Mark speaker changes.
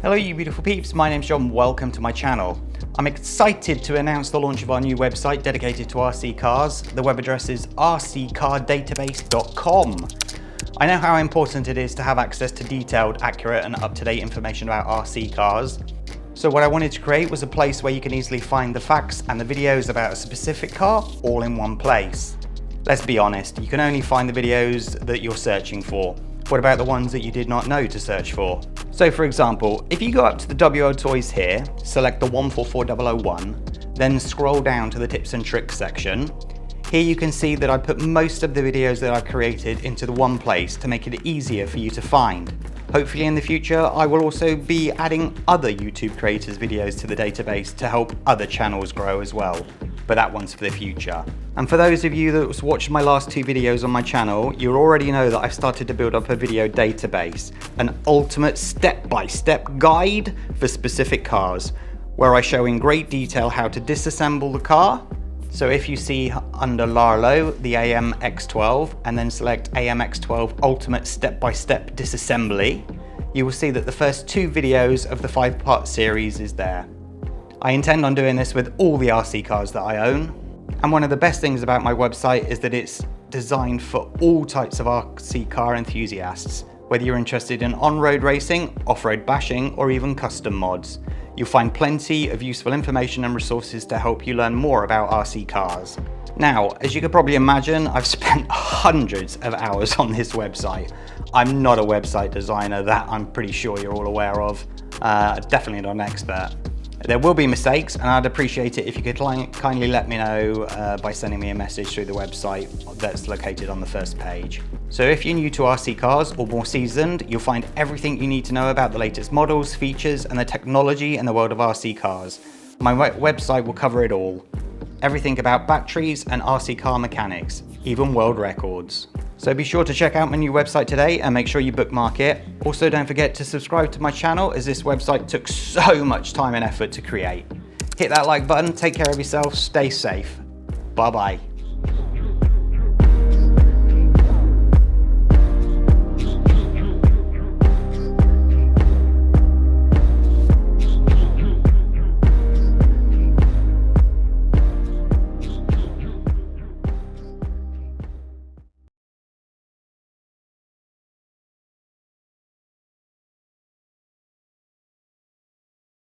Speaker 1: Hello you beautiful peeps, my name's John, welcome to my channel. I'm excited to announce the launch of our new website dedicated to RC cars. The web address is rccardatabase.com. I know how important it is to have access to detailed, accurate and up-to-date information about RC cars. So what I wanted to create was a place where you can easily find the facts and the videos about a specific car all in one place. Let's be honest, you can only find the videos that you're searching for. What about the ones that you did not know to search for? So for example, if you go up to the WL Toys here, select the 144001, then scroll down to the tips and tricks section. Here you can see that I put most of the videos that I've created into the one place to make it easier for you to find. Hopefully in the future, I will also be adding other YouTube creators' videos to the database to help other channels grow as well. But that one's for the future. And for those of you that watched my last two videos on my channel, you already know that I've started to build up a video database, an ultimate step-by-step guide for specific cars, where I show in great detail how to disassemble the car. So if you see under Larlo, the AMX12, and then select AMX12 Ultimate Step-by-Step Disassembly, you will see that the first two videos of the 5-part series is there. I intend on doing this with all the RC cars that I own. And one of the best things about my website is that it's designed for all types of RC car enthusiasts. Whether you're interested in on-road racing, off-road bashing, or even custom mods, you'll find plenty of useful information and resources to help you learn more about RC cars. Now, as you could probably imagine, I've spent hundreds of hours on this website. I'm not a website designer, that I'm pretty sure you're all aware of. Definitely not an expert. There will be mistakes, and I'd appreciate it if you could kindly let me know by sending me a message through the website that's located on the first page. So if you're new to RC cars or more seasoned, you'll find everything you need to know about the latest models, features, and the technology in the world of RC cars. My website will cover it all. Everything about batteries and RC car mechanics, even world records. So be sure to check out my new website today and make sure you bookmark it. Also, don't forget to subscribe to my channel, as this website took so much time and effort to create. Hit that like button, take care of yourself, stay safe. Bye bye.